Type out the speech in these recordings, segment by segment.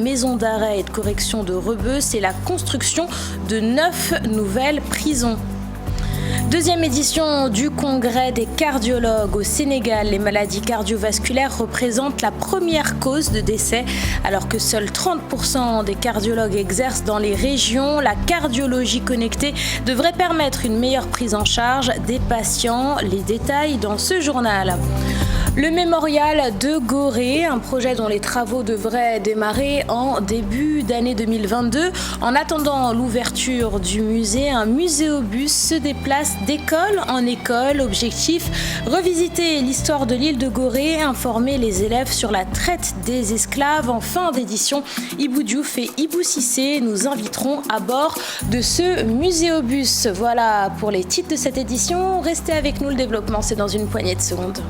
Maison d'arrêt et de correction de Rebeuss et la construction de 9 nouvelles prisons. Deuxième édition du congrès des cardiologues au Sénégal. Les maladies cardiovasculaires représentent la première cause de décès. Alors que seuls 30% des cardiologues exercent dans les régions, la cardiologie connectée devrait permettre une meilleure prise en charge des patients. Les détails dans ce journal. Le mémorial de Gorée, un projet dont les travaux devraient démarrer en début d'année 2022. En attendant l'ouverture du musée, un muséobus se déplace d'école en école. Objectif, revisiter l'histoire de l'île de Gorée, informer les élèves sur la traite des esclaves. En fin d'édition, Ibou Diouf et Ibou Cissé nous inviteront à bord de ce muséobus. Voilà pour les titres de cette édition. Restez avec nous, le développement, c'est dans une poignée de secondes.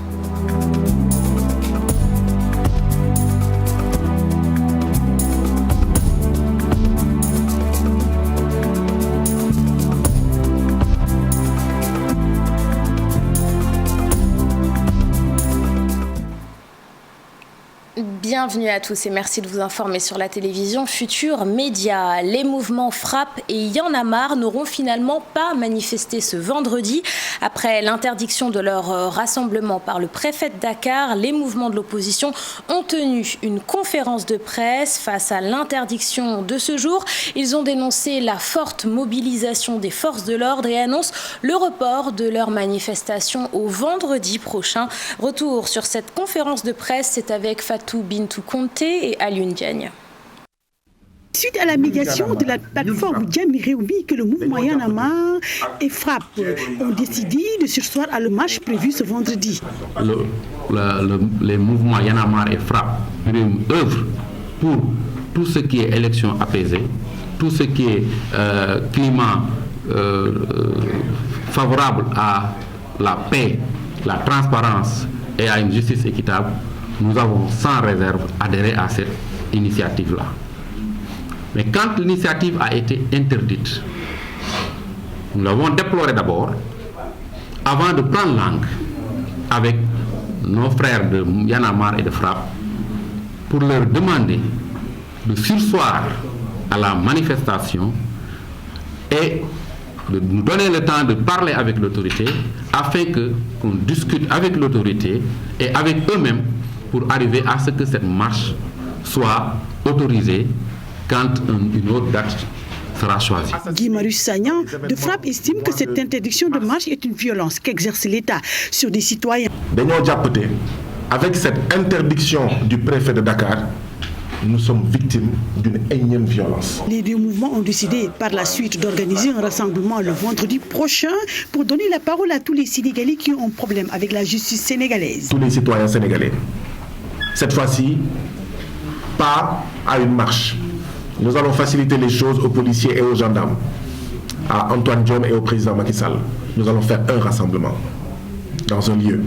Bienvenue à tous et merci de vous informer sur la télévision Futur Média. Les mouvements Frappe et Y'en a marre n'auront finalement pas manifesté ce vendredi. Après l'interdiction de leur rassemblement par le préfet de Dakar, les mouvements de l'opposition ont tenu une conférence de presse face à l'interdiction de ce jour. Ils ont dénoncé la forte mobilisation des forces de l'ordre et annoncent le report de leur manifestation au vendredi prochain. Retour sur cette conférence de presse, c'est avec Fatou Bintou Conté et Alioune Diagne. Suite à la médiation de la plateforme Jami Réumi que le mouvement Y'en a marre et Frappe ont décidé de surseoir à la marche prévue ce vendredi. Les mouvements Y'en a marre et Frappe œuvrent pour tout ce qui est élection apaisée, tout ce qui est climat favorable à la paix, la transparence et à une justice équitable. Nous avons sans réserve adhéré à cette initiative-là. Mais quand l'initiative a été interdite, nous l'avons déploré d'abord, avant de prendre langue avec nos frères de Y'en a marre et de Frappe, pour leur demander de surseoir à la manifestation et de nous donner le temps de parler avec l'autorité, afin qu'on discute avec l'autorité et avec eux-mêmes pour arriver à ce que cette marche soit autorisée quand une autre date sera choisie. Guy Marius Sagnan de Frappe estime que cette interdiction de marche est une violence qu'exerce l'État sur des citoyens. Avec cette interdiction du préfet de Dakar, nous sommes victimes d'une énième violence. Les deux mouvements ont décidé par la suite d'organiser un rassemblement le vendredi prochain pour donner la parole à tous les Sénégalais qui ont un problème avec la justice sénégalaise. Tous les citoyens sénégalais. Cette fois-ci, pas à une marche. Nous allons faciliter les choses aux policiers et aux gendarmes, à Antoine Diome et au président Macky Sall. Nous allons faire un rassemblement dans un lieu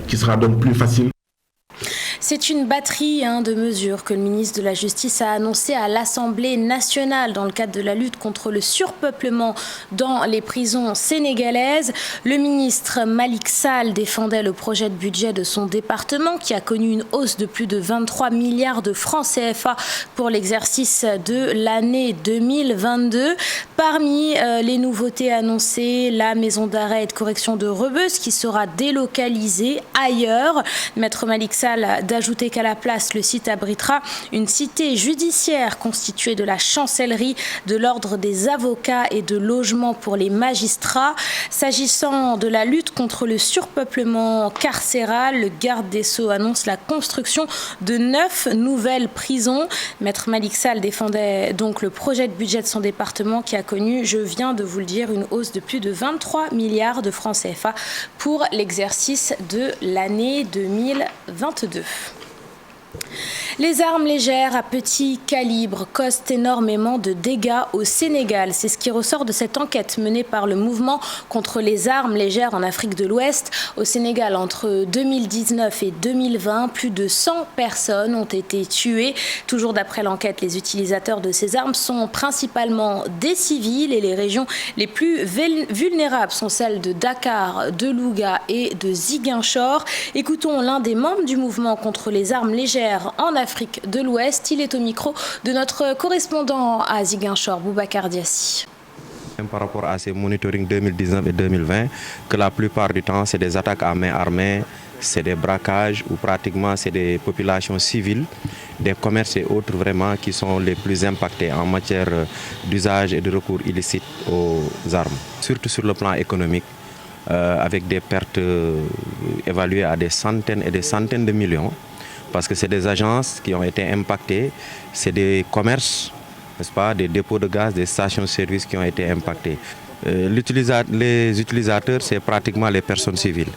qui sera donc plus facile. C'est une batterie de mesures que le ministre de la Justice a annoncé à l'Assemblée nationale dans le cadre de la lutte contre le surpeuplement dans les prisons sénégalaises. Le ministre Malick Sall défendait le projet de budget de son département qui a connu une hausse de plus de 23 milliards de francs CFA pour l'exercice de l'année 2022. Parmi les nouveautés annoncées, la maison d'arrêt et de correction de Rebeuss qui sera délocalisée ailleurs. Maître Malick Sall d'ajouter qu'à la place, le site abritera une cité judiciaire constituée de la chancellerie, de l'ordre des avocats et de logements pour les magistrats. S'agissant de la lutte contre le surpeuplement carcéral, le garde des Sceaux annonce la construction de 9 nouvelles prisons. Maître Malick Sall défendait donc le projet de budget de son département qui a connu, je viens de vous le dire, une hausse de plus de 23 milliards de francs CFA pour l'exercice de l'année 2022. Les armes légères à petit calibre causent énormément de dégâts au Sénégal. C'est ce qui ressort de cette enquête menée par le mouvement contre les armes légères en Afrique de l'Ouest. Au Sénégal, entre 2019 et 2020, plus de 100 personnes ont été tuées. Toujours d'après l'enquête, les utilisateurs de ces armes sont principalement des civils et les régions les plus vulnérables sont celles de Dakar, de Louga et de Ziguinchor. Écoutons l'un des membres du mouvement contre les armes légères en l'Afrique de l'Ouest. Il est au micro de notre correspondant à Ziguinchor, Boubacar Diassi. Par rapport à ces monitoring 2019 et 2020, que la plupart du temps, c'est des attaques à main armée, c'est des braquages ou pratiquement c'est des populations civiles, des commerces et autres vraiment qui sont les plus impactés en matière d'usage et de recours illicite aux armes. Surtout sur le plan économique, avec des pertes évaluées à des centaines et des centaines de millions, parce que c'est des agences qui ont été impactées, c'est des commerces, n'est-ce pas, des dépôts de gaz, des stations-service qui ont été impactés. Les utilisateurs, c'est pratiquement les personnes civiles.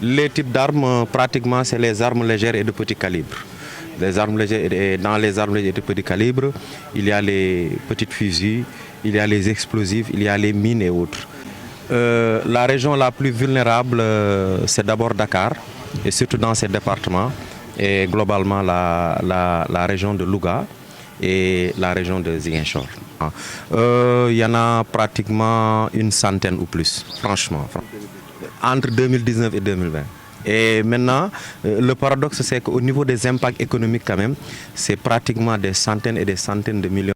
Les types d'armes, pratiquement, c'est les armes légères et de petit calibre. Les armes légères, et dans les armes légères et de petit calibre, il y a les petites fusils, il y a les explosifs, il y a les mines et autres. La région la plus vulnérable, c'est d'abord Dakar, et surtout dans ces départements, et globalement la région de Louga et la région de Ziguinchor. Il y en a pratiquement une centaine ou plus, franchement, entre 2019 et 2020. Et maintenant, le paradoxe, c'est qu'au niveau des impacts économiques quand même, c'est pratiquement des centaines et des centaines de millions.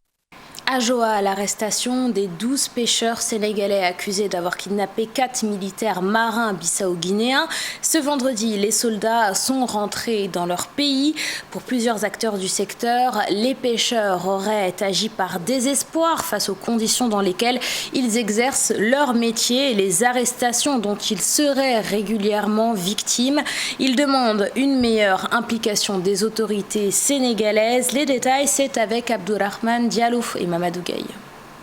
À Joa, l'arrestation des 12 pêcheurs sénégalais accusés d'avoir kidnappé 4 militaires marins bissau-guinéens. Ce vendredi, les soldats sont rentrés dans leur pays. Pour plusieurs acteurs du secteur, les pêcheurs auraient agi par désespoir face aux conditions dans lesquelles ils exercent leur métier et les arrestations dont ils seraient régulièrement victimes. Ils demandent une meilleure implication des autorités sénégalaises. Les détails, c'est avec Abdourahmane Diallo et Mamadou Gueye.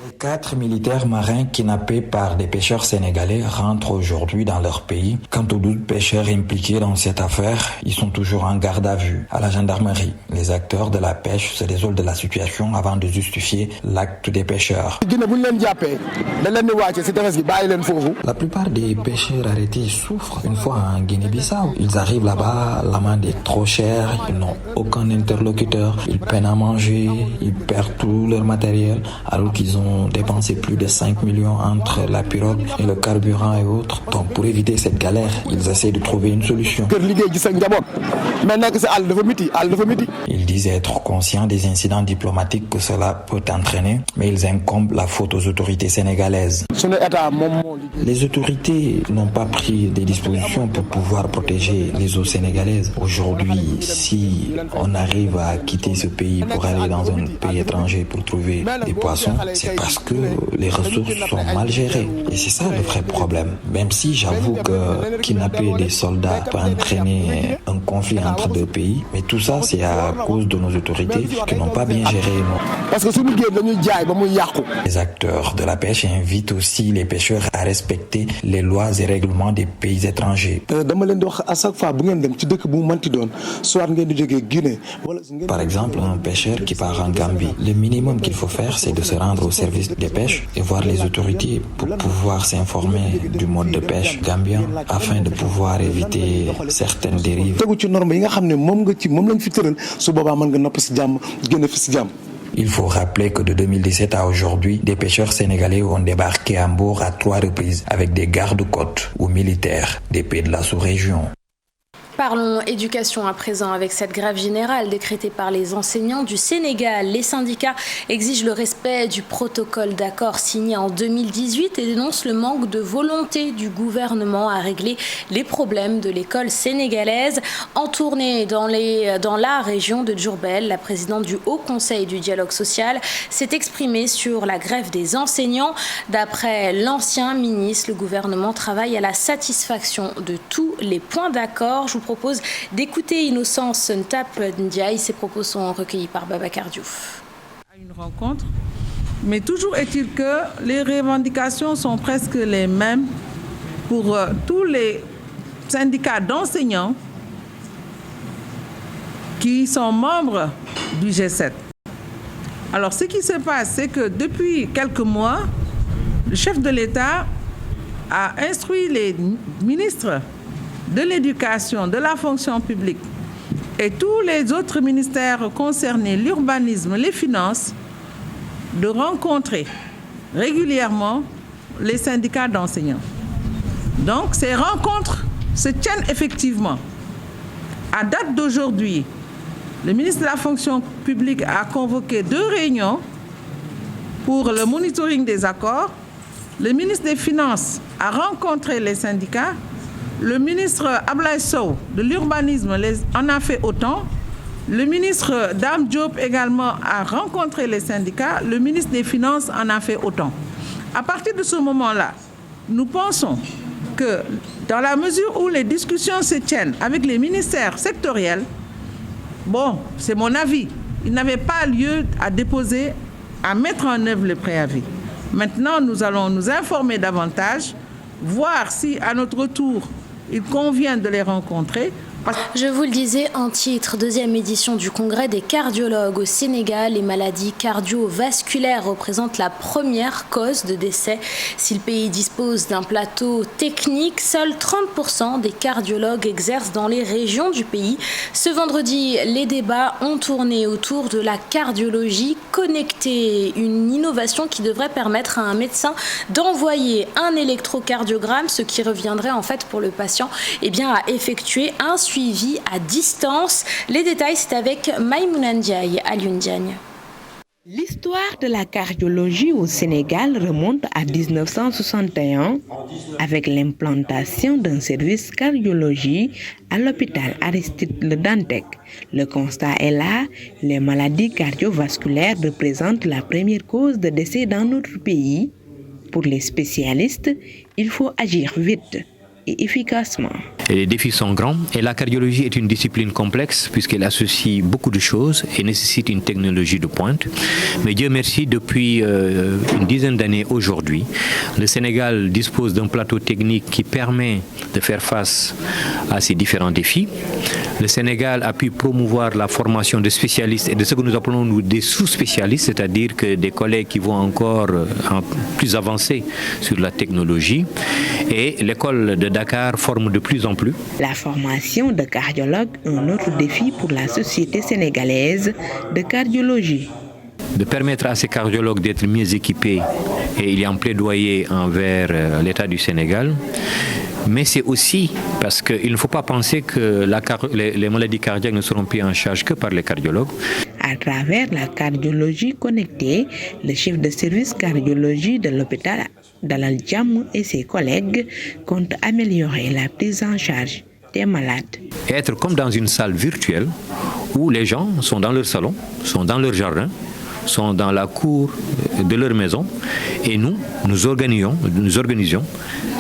Les 4 militaires marins kidnappés par des pêcheurs sénégalais rentrent aujourd'hui dans leur pays. Quant aux 12 pêcheurs impliqués dans cette affaire, ils sont toujours en garde à vue à la gendarmerie. Les acteurs de la pêche se désolent de la situation avant de justifier l'acte des pêcheurs. La plupart des pêcheurs arrêtés souffrent une fois en Guinée-Bissau. Ils arrivent là-bas, l'amende est trop chère, ils n'ont aucun interlocuteur, ils peinent à manger, ils perdent tout leur matériel alors qu'ils ont dépensé plus de 5 millions entre la pirogue et le carburant et autres. Donc pour éviter cette galère, ils essaient de trouver une solution. Ils disent être conscients des incidents diplomatiques que cela peut entraîner, mais ils incombent la faute aux autorités sénégalaises. Les autorités n'ont pas pris des dispositions pour pouvoir protéger les eaux sénégalaises. Aujourd'hui, si on arrive à quitter ce pays pour aller dans un pays étranger pour trouver des poissons, c'est parce que les ressources sont mal gérées. Et c'est ça le vrai problème. Même si j'avoue que kidnapper des soldats peut entraîner un conflit entre deux pays, mais tout ça c'est à cause de nos autorités qui n'ont pas bien géré. Les acteurs de la pêche invitent aussi les pêcheurs à respecter les lois et règlements des pays étrangers. Par exemple, un pêcheur qui part en Gambie, le minimum qu'il faut faire, c'est de se rendre au service des pêches et voir les autorités pour pouvoir s'informer du mode de pêche gambien afin de pouvoir éviter certaines dérives. Il faut rappeler que de 2017 à aujourd'hui, des pêcheurs sénégalais ont débarqué à bord à 3 reprises avec des gardes-côtes ou militaires des pays de la sous-région. Parlons éducation à présent avec cette grève générale décrétée par les enseignants du Sénégal. Les syndicats exigent le respect du protocole d'accord signé en 2018 et dénoncent le manque de volonté du gouvernement à régler les problèmes de l'école sénégalaise. En tournée dans la région de Diourbel, la présidente du Haut Conseil du dialogue social s'est exprimée sur la grève des enseignants. D'après l'ancien ministre, le gouvernement travaille à la satisfaction de tous les points d'accord. Je vous propose d'écouter Innocence Ntap Ndiaye. Ses propos sont recueillis par Babacar Diouf. Une rencontre, mais toujours est-il que les revendications sont presque les mêmes pour tous les syndicats d'enseignants qui sont membres du G7. Alors ce qui se passe, c'est que depuis quelques mois, le chef de l'État a instruit les ministres de l'éducation, de la fonction publique et tous les autres ministères concernés, l'urbanisme, les finances, de rencontrer régulièrement les syndicats d'enseignants. Donc ces rencontres se tiennent effectivement. À date d'aujourd'hui, le ministre de la fonction publique a convoqué 2 réunions pour le monitoring des accords. Le ministre des Finances a rencontré les syndicats. Le ministre Ablaye Sow de l'urbanisme en a fait autant. Le ministre Dame Diop également a rencontré les syndicats. Le ministre des Finances en a fait autant. À partir de ce moment-là, nous pensons que dans la mesure où les discussions se tiennent avec les ministères sectoriels, bon, c'est mon avis, il n'avait pas lieu à déposer, à mettre en œuvre le préavis. Maintenant, nous allons nous informer davantage, voir si à notre tour, il convient de les rencontrer. Je vous le disais en titre, 2e édition du congrès des cardiologues au Sénégal. Les maladies cardiovasculaires représentent la première cause de décès. Si le pays dispose d'un plateau technique, seuls 30% des cardiologues exercent dans les régions du pays. Ce vendredi, les débats ont tourné autour de la cardiologie connectée, une innovation qui devrait permettre à un médecin d'envoyer un électrocardiogramme, ce qui reviendrait en fait pour le patient à effectuer un suivi à distance. Les détails, c'est avec Maïmouna Ndiaye à Diagne. L'histoire de la cardiologie au Sénégal remonte à 1961 avec l'implantation d'un service cardiologie à l'hôpital Aristide Le Dantec. Le constat est là, les maladies cardiovasculaires représentent la première cause de décès dans notre pays. Pour les spécialistes, il faut agir vite et efficacement. Et les défis sont grands et la cardiologie est une discipline complexe puisqu'elle associe beaucoup de choses et nécessite une technologie de pointe. Mais Dieu merci, depuis une dizaine d'années aujourd'hui, le Sénégal dispose d'un plateau technique qui permet de faire face à ces différents défis. Le Sénégal a pu promouvoir la formation de spécialistes et de ce que nous appelons nous des sous-spécialistes, c'est-à-dire que des collègues qui vont encore plus avancer sur la technologie. Et l'école de Dakar forme de plus en plus. La formation de cardiologues est un autre défi pour la société sénégalaise de cardiologie. De permettre à ces cardiologues d'être mieux équipés, et il y a un plaidoyer envers l'État du Sénégal. Mais c'est aussi parce qu'il ne faut pas penser que les maladies cardiaques ne seront pris en charge que par les cardiologues. À travers la cardiologie connectée, le chef de service cardiologie de l'hôpital Dalal Jamm et ses collègues comptent améliorer la prise en charge des malades. Être comme dans une salle virtuelle où les gens sont dans leur salon, sont dans leur jardin, sont dans la cour de leur maison et nous organisions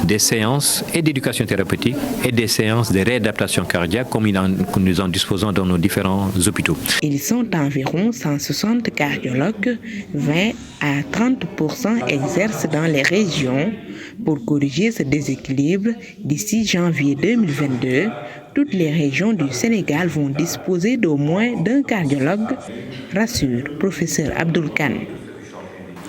des séances et d'éducation thérapeutique et des séances de réadaptation cardiaque comme nous en disposons dans nos différents hôpitaux. Ils sont environ 160 cardiologues, 20 à 30% exercent dans les régions. Pour corriger ce déséquilibre, d'ici janvier 2022, toutes les régions du Sénégal vont disposer d'au moins d'un cardiologue, rassure professeur Abdoul Kane.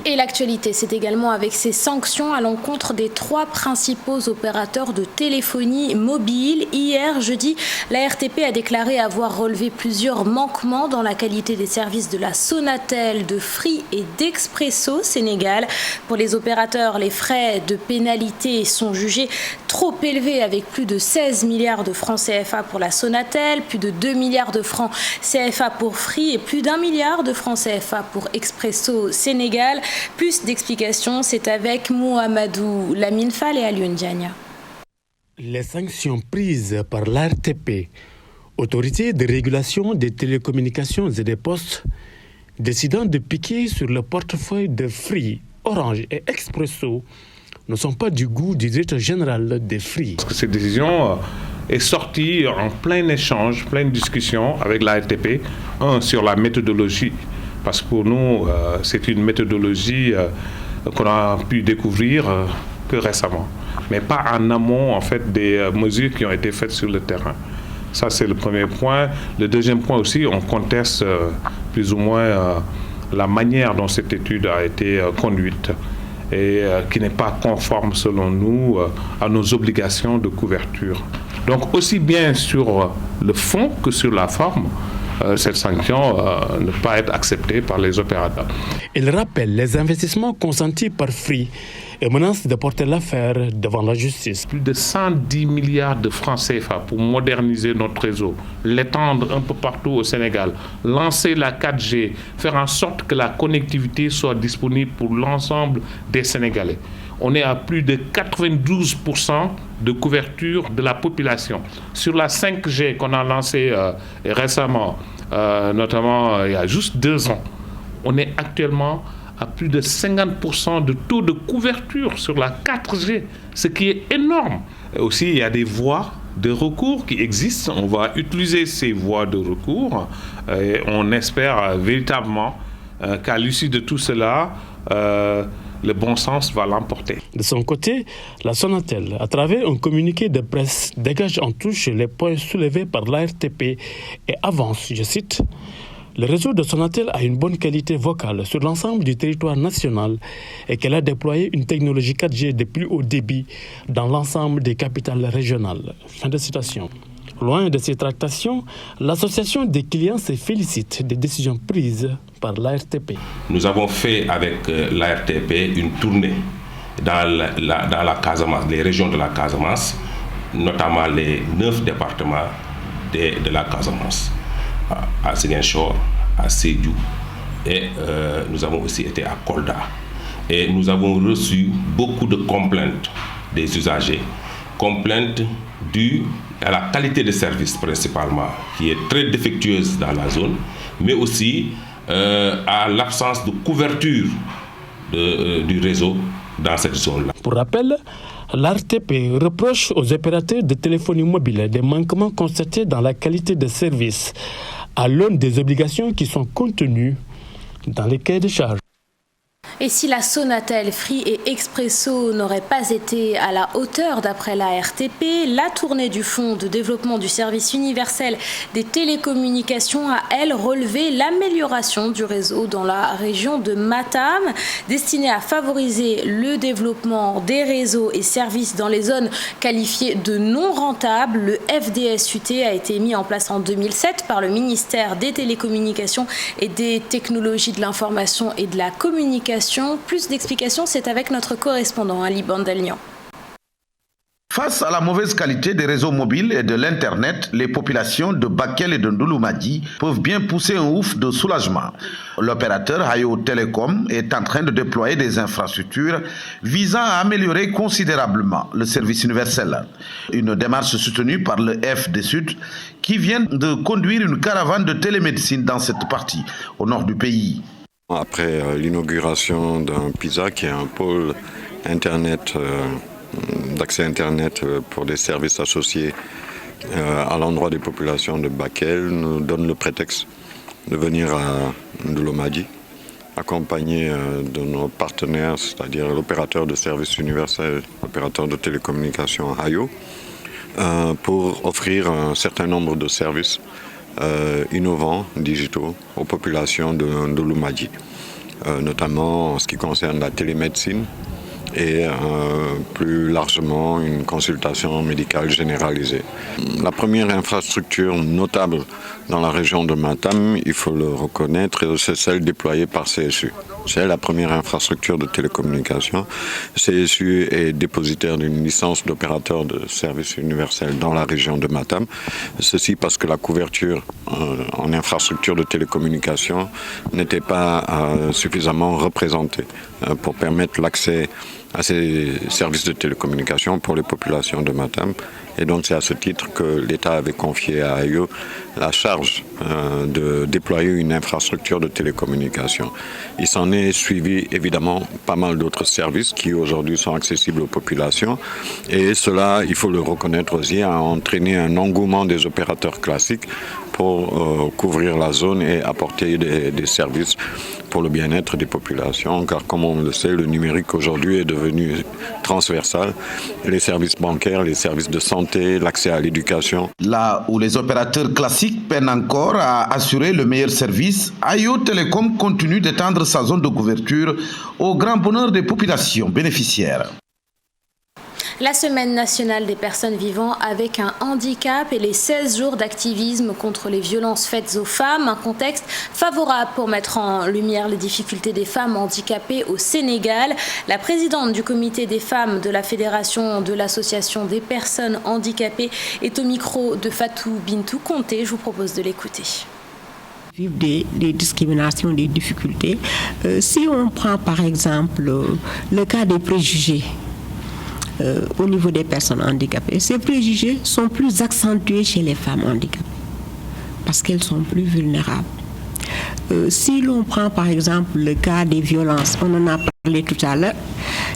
Et l'actualité, c'est également avec ces sanctions à l'encontre des 3 principaux opérateurs de téléphonie mobile. Hier, jeudi, la RTP a déclaré avoir relevé plusieurs manquements dans la qualité des services de la Sonatel, de Free et d'Expresso Sénégal. Pour les opérateurs, les frais de pénalité sont jugés trop élevés avec plus de 16 milliards de francs CFA pour la Sonatel, plus de 2 milliards de francs CFA pour Free et plus d'1 milliard de francs CFA pour Expresso Sénégal. Plus d'explications, c'est avec Mohamedou Lamine Fall et Alioune Diagne. Les sanctions prises par l'ARTP, Autorité de régulation des télécommunications et des postes, décidant de piquer sur le portefeuille de Free, Orange et Expresso, ne sont pas du goût du directeur général de Free. Parce que cette décision est sortie en plein échange, pleine discussion avec l'ARTP, sur la méthodologie. Parce que pour nous, c'est une méthodologie qu'on a pu découvrir que récemment, mais pas en amont en fait des mesures qui ont été faites sur le terrain. Ça, c'est le premier point. Le deuxième point aussi, on conteste plus ou moins la manière dont cette étude a été conduite et qui n'est pas conforme, selon nous, à nos obligations de couverture. Donc, aussi bien sur le fond que sur la forme, cette sanction ne pas être acceptée par les opérateurs. Il rappelle les investissements consentis par Free et menace de porter l'affaire devant la justice. Plus de 110 milliards de francs CFA pour moderniser notre réseau, l'étendre un peu partout au Sénégal, lancer la 4G, faire en sorte que la connectivité soit disponible pour l'ensemble des Sénégalais. On est à plus de 92% de couverture de la population. Sur la 5G qu'on a lancée récemment, notamment il y a juste 2 ans, on est actuellement à plus de 50% de taux de couverture sur la 4G, ce qui est énorme. Et aussi, il y a des voies de recours qui existent. On va utiliser ces voies de recours et on espère véritablement qu'à l'issue de tout cela, le bon sens va l'emporter. De son côté, la Sonatel, à travers un communiqué de presse, dégage en touche les points soulevés par l'ARTP et avance, je cite, « Le réseau de Sonatel a une bonne qualité vocale sur l'ensemble du territoire national et qu'elle a déployé une technologie 4G de plus haut débit dans l'ensemble des capitales régionales. » Fin de citation. Loin de ces tractations, l'association des clients se félicite des décisions prises par l'ARTP. Nous avons fait avec l'ARTP une tournée dans la Casamance, les régions de la Casamance, notamment les 9 départements de la Casamance, à Ziguinchor, à Sédhiou, et nous avons aussi été à Kolda. Et nous avons reçu beaucoup de complaintes des usagers, complaintes dues à la qualité de service principalement, qui est très défectueuse dans la zone, mais aussi à l'absence de couverture du réseau dans cette zone-là. Pour rappel, l'ARTP reproche aux opérateurs de téléphonie mobile des manquements constatés dans la qualité de service à l'aune des obligations qui sont contenues dans les cahiers de charges. Et si la Sonatel, Free et Expresso n'auraient pas été à la hauteur d'après la RTP, la tournée du Fonds de développement du service universel des télécommunications a, elle, relevé l'amélioration du réseau dans la région de Matam, destinée à favoriser le développement des réseaux et services dans les zones qualifiées de non rentables. Le FDSUT a été mis en place en 2007 par le ministère des Télécommunications et des Technologies de l'Information et de la Communication. Plus d'explications, c'est avec notre correspondant Ali Bandelian. Face à la mauvaise qualité des réseaux mobiles et de l'Internet, les populations de Bakel et de Ndouloumadi peuvent bien pousser un ouf de soulagement. L'opérateur Hayo Telecom est en train de déployer des infrastructures visant à améliorer considérablement le service universel. Une démarche soutenue par le FDSUT qui vient de conduire une caravane de télémédecine dans cette partie, au nord du pays. Après l'inauguration d'un PISA, qui est un pôle Internet, d'accès Internet pour des services associés à l'endroit des populations de Bakel, nous donne le prétexte de venir à Ndouloumadi, accompagné de nos partenaires, c'est-à-dire l'opérateur de services universels, l'opérateur de télécommunications Hayo, pour offrir un certain nombre de services innovants, digitaux, aux populations de Ndouloumadi, notamment en ce qui concerne la télémédecine et plus largement une consultation médicale généralisée. La première infrastructure notable dans la région de Matam, il faut le reconnaître, c'est celle déployée par CSU. C'est la première infrastructure de télécommunication. CSU est dépositaire d'une licence d'opérateur de service universel dans la région de Matam. Ceci parce que la couverture en infrastructure de télécommunication n'était pas suffisamment représentée pour permettre l'accès à ces services de télécommunication pour les populations de Matam. Et donc c'est à ce titre que l'État avait confié à Hayo la charge de déployer une infrastructure de télécommunication. Il s'en est suivi évidemment pas mal d'autres services qui aujourd'hui sont accessibles aux populations. Et cela, il faut le reconnaître aussi, a entraîné un engouement des opérateurs classiques pour couvrir la zone et apporter des services pour le bien-être des populations, car comme on le sait, le numérique aujourd'hui est devenu transversal. Les services bancaires, les services de santé, l'accès à l'éducation. Là où les opérateurs classiques peinent encore à assurer le meilleur service, Hayo Telecom continue d'étendre sa zone de couverture au grand bonheur des populations bénéficiaires. La Semaine nationale des personnes vivant avec un handicap et les 16 jours d'activisme contre les violences faites aux femmes, un contexte favorable pour mettre en lumière les difficultés des femmes handicapées au Sénégal. La présidente du comité des femmes de la Fédération de l'Association des personnes handicapées est au micro de Fatou Bintou Conté. Je vous propose de l'écouter. Vivre des discriminations, des difficultés. Si on prend par exemple le cas des préjugés au niveau des personnes handicapées, ces préjugés sont plus accentués chez les femmes handicapées parce qu'elles sont plus vulnérables. Si l'on prend par exemple le cas des violences, on en a parlé tout à l'heure,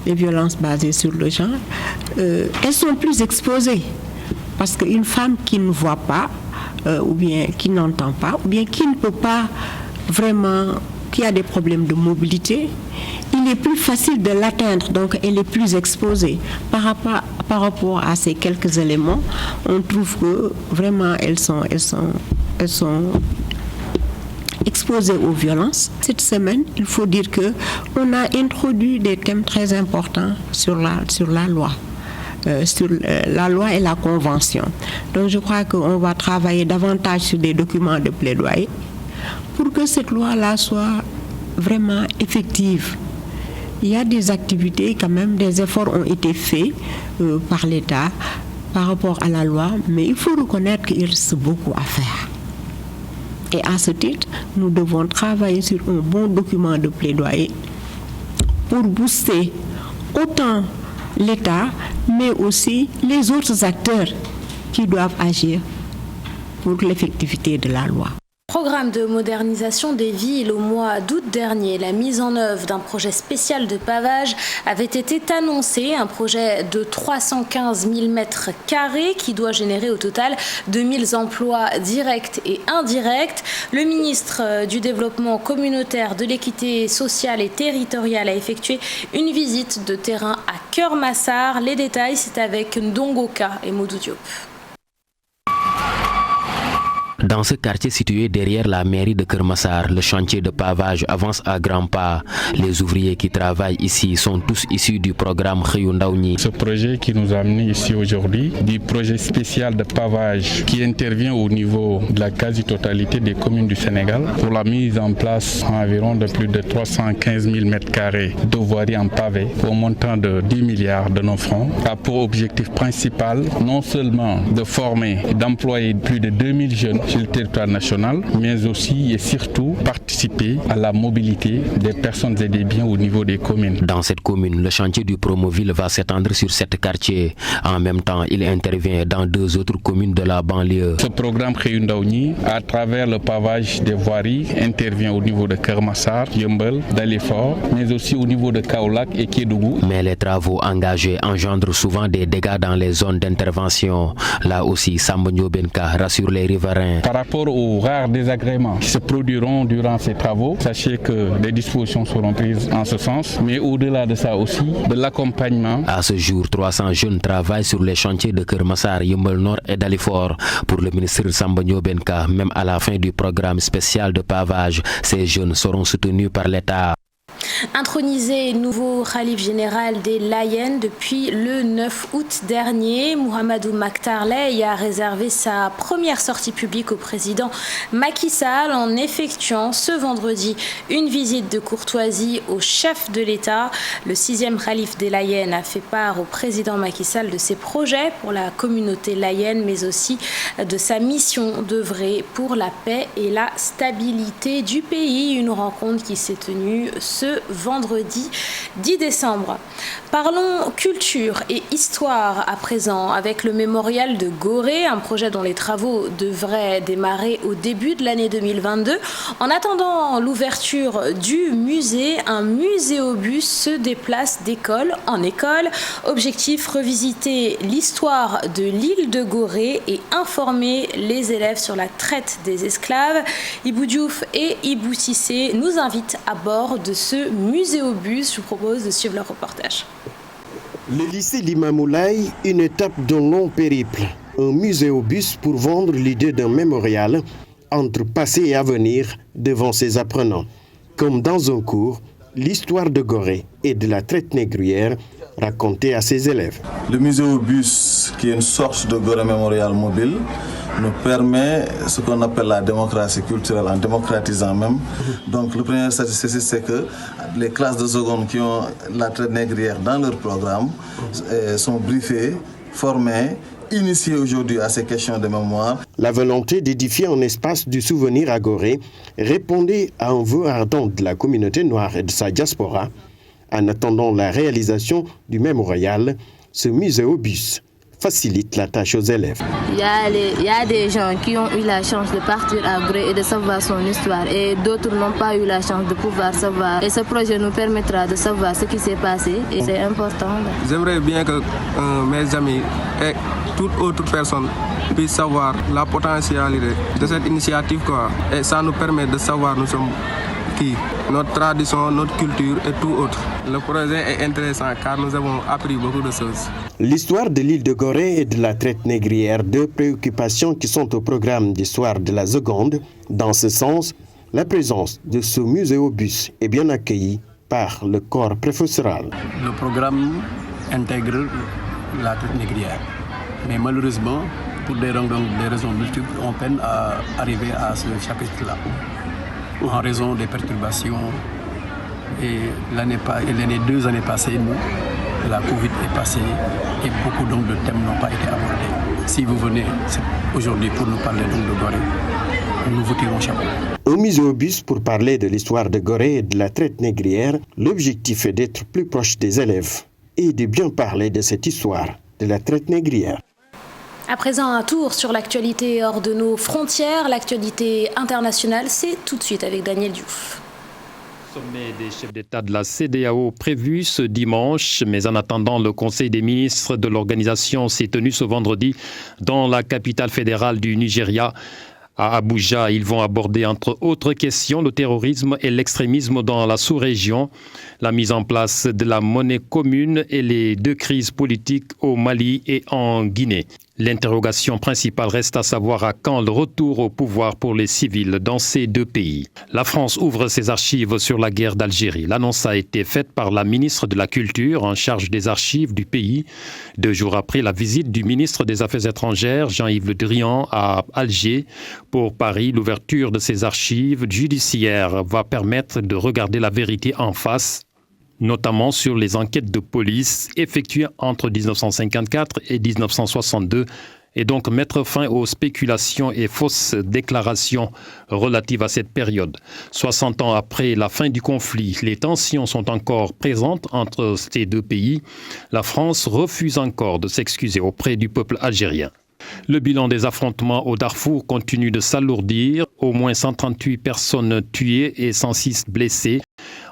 les violences basées sur le genre, elles sont plus exposées parce qu'une femme qui ne voit pas, ou bien qui n'entend pas, ou bien qui ne peut pas vraiment, qui a des problèmes de mobilité, il est plus facile de l'atteindre, donc elle est plus exposée. Par rapport à ces quelques éléments, on trouve que vraiment elles sont exposées aux violences. Cette semaine, il faut dire qu'on a introduit des thèmes très importants sur la loi. Sur la loi et la convention. Donc je crois qu'on va travailler davantage sur des documents de plaidoyer pour que cette loi-là soit vraiment effective. Il y a des activités, quand même, des efforts ont été faits par l'État par rapport à la loi, mais il faut reconnaître qu'il reste beaucoup à faire. Et à ce titre, nous devons travailler sur un bon document de plaidoyer pour booster autant l'État, mais aussi les autres acteurs qui doivent agir pour l'effectivité de la loi. Programme de modernisation des villes. Au mois d'août dernier, la mise en œuvre d'un projet spécial de pavage avait été annoncée, un projet de 315 000 mètres carrés qui doit générer au total 2000 emplois directs et indirects. Le ministre du Développement communautaire, de l'équité sociale et territoriale a effectué une visite de terrain à Keur-Massar. Les détails, c'est avec Ndongoka et Modou Diop. Dans ce quartier situé derrière la mairie de Keur-Massar, le chantier de pavage avance à grands pas. Les ouvriers qui travaillent ici sont tous issus du programme Xëyu Ndaw Ñi. Ce projet qui nous a amenés ici aujourd'hui, du projet spécial de pavage qui intervient au niveau de la quasi-totalité des communes du Sénégal pour la mise en place environ de plus de 315 000 mètres carrés de voirie en pavé au montant de 10 milliards de nos francs, a pour objectif principal non seulement de former et d'employer plus de 2000 jeunes sur le territoire national, mais aussi et surtout participer à la mobilité des personnes et des biens au niveau des communes. Dans cette commune, le chantier du Promoville va s'étendre sur 7 quartiers. En même temps, il intervient dans 2 autres communes de la banlieue. Ce programme Xëyu Ndaw Ñi, à travers le pavage des voiries, intervient au niveau de Keur-Massar, Yeumbeul, Dalifort, mais aussi au niveau de Kaolack et Kédougou. Mais les travaux engagés engendrent souvent des dégâts dans les zones d'intervention. Là aussi, Samba Ndiobenka rassure les riverains. Par rapport aux rares désagréments qui se produiront durant ces travaux, sachez que des dispositions seront prises en ce sens, mais au-delà de ça aussi, de l'accompagnement. À ce jour, 300 jeunes travaillent sur les chantiers de Keur-Massar, Yeumbeul Nord et Dalifort. Pour le ministre Samba Ndiobenka, même à la fin du programme spécial de pavage, ces jeunes seront soutenus par l'État. Intronisé nouveau khalife général des Layènes depuis le 9 août dernier, Mouhamadou Makhtar Laye a réservé sa première sortie publique au président Macky Sall en effectuant ce vendredi une visite de courtoisie au chef de l'État. Le 6e khalife des Layènes a fait part au président Macky Sall de ses projets pour la communauté layène, mais aussi de sa mission d'œuvrer pour la paix et la stabilité du pays. Une rencontre qui s'est tenue ce vendredi 10 décembre. Parlons culture et histoire à présent avec le mémorial de Gorée, un projet dont les travaux devraient démarrer au début de l'année 2022. En attendant l'ouverture du musée, un muséobus se déplace d'école en école. Objectif, revisiter l'histoire de l'île de Gorée et informer les élèves sur la traite des esclaves. Ibou Diouf et Ibou Cissé nous invitent à bord de ce muséobus. Je vous propose de suivre leur reportage. Le lycée d'Imamoulaye, une étape d'un long périple. Un muséobus pour vendre l'idée d'un mémorial entre passé et avenir devant ses apprenants. Comme dans un cours, l'histoire de Gorée et de la traite négrière raconter à ses élèves. Le musée au bus, qui est une sorte de Gorée mémorial mobile, nous permet ce qu'on appelle la démocratie culturelle, en démocratisant même. Donc le premier satisfait, c'est que les classes de seconde qui ont la traite négrière dans leur programme sont briefées, formées, initiées aujourd'hui à ces questions de mémoire. La volonté d'édifier un espace du souvenir à Gorée répondait à un vœu ardent de la communauté noire et de sa diaspora. En attendant la réalisation du mémorial, ce musée au bus facilite la tâche aux élèves. Il y a des gens qui ont eu la chance de partir à Gorée et de savoir son histoire et d'autres n'ont pas eu la chance de pouvoir savoir. Et ce projet nous permettra de savoir ce qui s'est passé et c'est important. J'aimerais bien que mes amis et toute autre personne puissent savoir la potentialité de cette initiative, quoi. Et ça nous permet de savoir nous sommes qui, notre tradition, notre culture et tout autre. Le projet est intéressant car nous avons appris beaucoup de choses. L'histoire de l'île de Gorée et de la traite négrière, deux préoccupations qui sont au programme d'histoire de la seconde. Dans ce sens, la présence de ce musée au bus est bien accueillie par le corps professoral. Le programme intègre la traite négrière, mais malheureusement, pour des raisons multiples, on peine à arriver à ce chapitre-là. En raison des perturbations. Et les 2 années passées, la Covid est passée et beaucoup donc de thèmes n'ont pas été abordés. Si vous venez aujourd'hui pour nous parler de Gorée, nous vous tirons chapeau. Au musée au bus pour parler de l'histoire de Gorée et de la traite négrière, l'objectif est d'être plus proche des élèves et de bien parler de cette histoire de la traite négrière. À présent, un tour sur l'actualité hors de nos frontières, l'actualité internationale, c'est tout de suite avec Daniel Diouf. Sommet des chefs d'État de la CEDEAO prévu ce dimanche, mais en attendant, le Conseil des ministres de l'organisation s'est tenu ce vendredi dans la capitale fédérale du Nigeria. À Abuja, ils vont aborder entre autres questions le terrorisme et l'extrémisme dans la sous-région, la mise en place de la monnaie commune et les 2 crises politiques au Mali et en Guinée. L'interrogation principale reste à savoir à quand le retour au pouvoir pour les civils dans ces 2 pays. La France ouvre ses archives sur la guerre d'Algérie. L'annonce a été faite par la ministre de la Culture en charge des archives du pays, 2 jours après la visite du ministre des Affaires étrangères, Jean-Yves Le Drian, à Alger. Pour Paris, l'ouverture de ces archives judiciaires va permettre de regarder la vérité en face, notamment sur les enquêtes de police effectuées entre 1954 et 1962, et donc mettre fin aux spéculations et fausses déclarations relatives à cette période. 60 ans après la fin du conflit, les tensions sont encore présentes entre ces 2 pays. La France refuse encore de s'excuser auprès du peuple algérien. Le bilan des affrontements au Darfour continue de s'alourdir. Au moins 138 personnes tuées et 106 blessées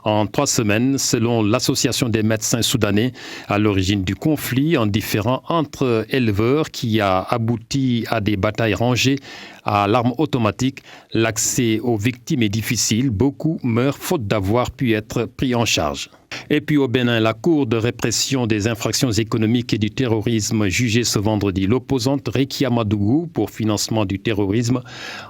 en 3 semaines, selon l'Association des médecins soudanais, à l'origine du conflit, en différend entre éleveurs qui a abouti à des batailles rangées à l'arme automatique. L'accès aux victimes est difficile. Beaucoup meurent faute d'avoir pu être pris en charge. Et puis au Bénin, la Cour de répression des infractions économiques et du terrorisme jugée ce vendredi l'opposante Rekia Madougou pour financement du terrorisme,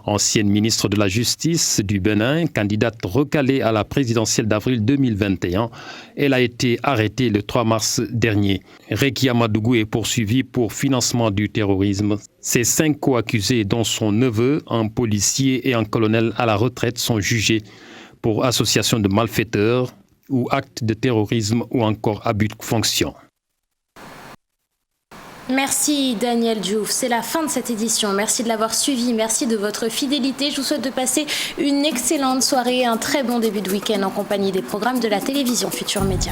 ancienne ministre de la Justice du Bénin, candidate recalée à la présidentielle d'avril 2021. Elle a été arrêtée le 3 mars dernier. Rekia Madougou est poursuivie pour financement du terrorisme. Ses 5 co-accusés, dont son neveu, un policier et un colonel à la retraite, sont jugés pour association de malfaiteurs ou actes de terrorisme ou encore abus de fonction. Merci Daniel Diouf, c'est la fin de cette édition. Merci de l'avoir suivi, merci de votre fidélité. Je vous souhaite de passer une excellente soirée et un très bon début de week-end en compagnie des programmes de la télévision Futur Média.